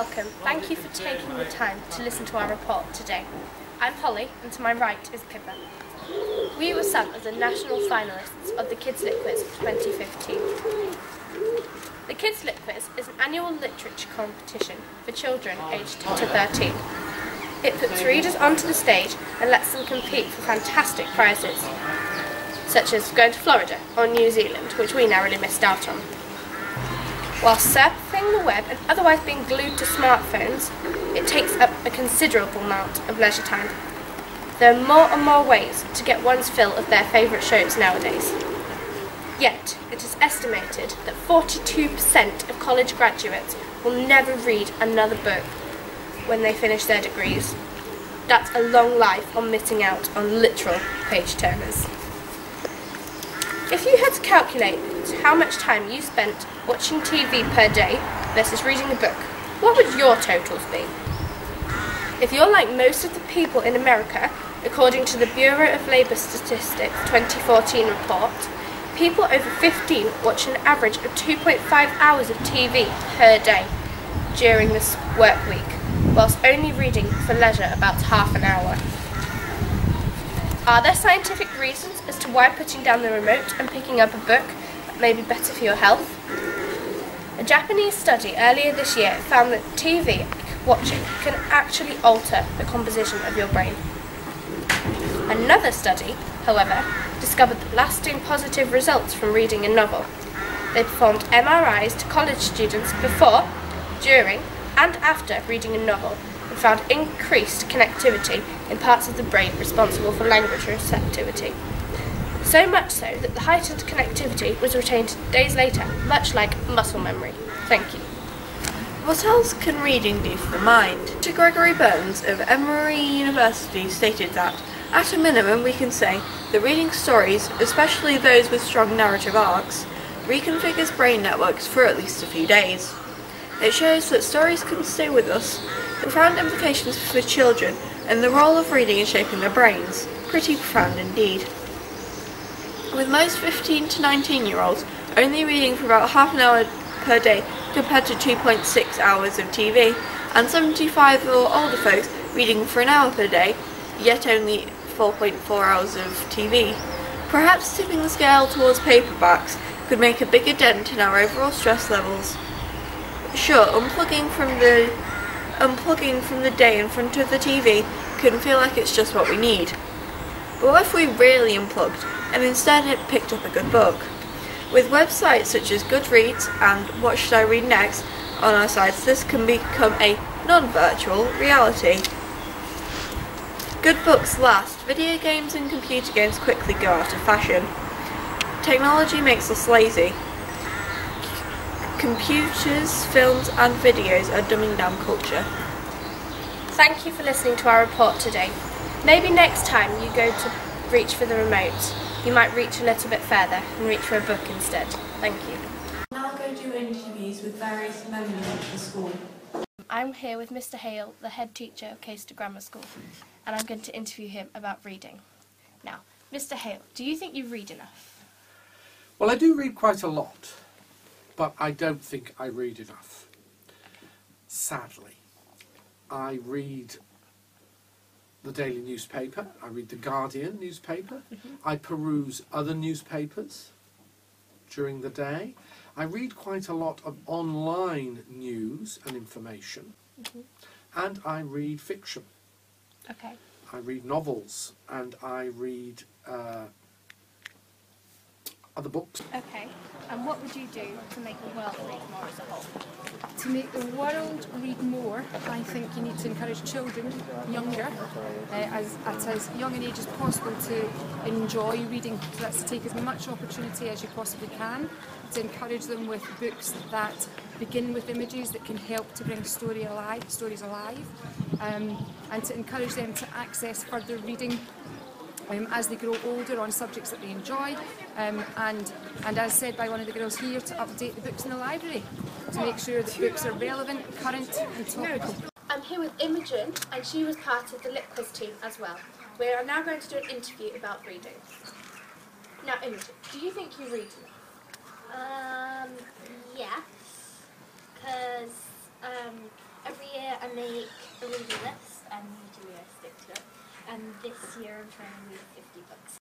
Welcome. Thank you for taking the time to listen to our report today. I'm Holly, and to my right is Pippa. We were some of the national finalists of the Kids Lit Quiz 2015. The Kids Lit Quiz is an annual literature competition for children aged 10 to 13. It puts readers onto the stage and lets them compete for fantastic prizes, such as going to Florida or New Zealand, which we narrowly missed out on. While surfing the web and otherwise being glued to smartphones, it takes up a considerable amount of leisure time. There are more and more ways to get one's fill of their favourite shows nowadays. Yet, it is estimated that 42% of college graduates will never read another book when they finish their degrees. That's a long life on missing out on literal page-turners. If you had to calculate how much time you spent watching TV per day versus reading a book, what would your totals be? If you're like most of the people in America, according to the Bureau of Labour Statistics 2014 report, people over 15 watch an average of 2.5 hours of TV per day during this work week, whilst only reading for leisure about half an hour. Are there scientific reasons as to why putting down the remote and picking up a book may be better for your health? A Japanese study earlier this year found that TV watching can actually alter the composition of your brain. Another study, however, discovered lasting positive results from reading a novel. They performed MRIs to college students before, during, and after reading a novel, and found increased connectivity in parts of the brain responsible for language receptivity. So much so that the heightened connectivity was retained days later, much like muscle memory. Thank you. What else can reading do for the mind? Dr. Gregory Burns of Emory University stated that, at a minimum, we can say that reading stories, especially those with strong narrative arcs, reconfigures brain networks for at least a few days. It shows that stories can stay with us. Profound implications for children and the role of reading in shaping their brains. Pretty profound indeed. With most 15 to 19-year-olds only reading for about half an hour per day compared to 2.6 hours of TV, and 75 or older folks reading for an hour per day, yet only 4.4 hours of TV. Perhaps tipping the scale towards paperbacks could make a bigger dent in our overall stress levels. Sure, unplugging from the day in front of the TV can feel like it's just what we need. But what if we really unplugged and instead had picked up a good book? With websites such as Goodreads and What Should I Read Next on our sites, this can become a non-virtual reality. Good books last. Video games and computer games quickly go out of fashion. Technology makes us lazy. Computers, films and videos are dumbing down culture. Thank you for listening to our report today. Maybe next time you go to reach for the remote, you might reach a little bit further and reach for a book instead. Thank you. Now go do interviews with various members of the school. I'm here with Mr. Hale, the head teacher of Caister Grammar School, and I'm going to interview him about reading. Now, Mr. Hale, do you think you read enough? Well, I do read quite a lot, but I don't think I read enough. Sadly, I read the daily newspaper, I read the Guardian newspaper, I peruse other newspapers during the day. I read quite a lot of online news and information, and I read fiction. Okay. I read novels, and I read other books. Okay. And what would you do to make the world read more as a whole? To make the world read more, I think you need to encourage children younger, at as young an age as possible, to enjoy reading. So that's to take as much opportunity as you possibly can, to encourage them with books that begin with images that can help to bring stories alive, and to encourage them to access further reading as they grow older on subjects that they enjoy, and as said by one of the girls here, to update the books in the library to make sure that books are relevant, current and topical. I'm here with Imogen, and she was part of the Lit Quiz team as well. We are now going to do an interview about reading. Now Imogen, do you think you read enough? Yes, because every this year I'm trying to read 50 books.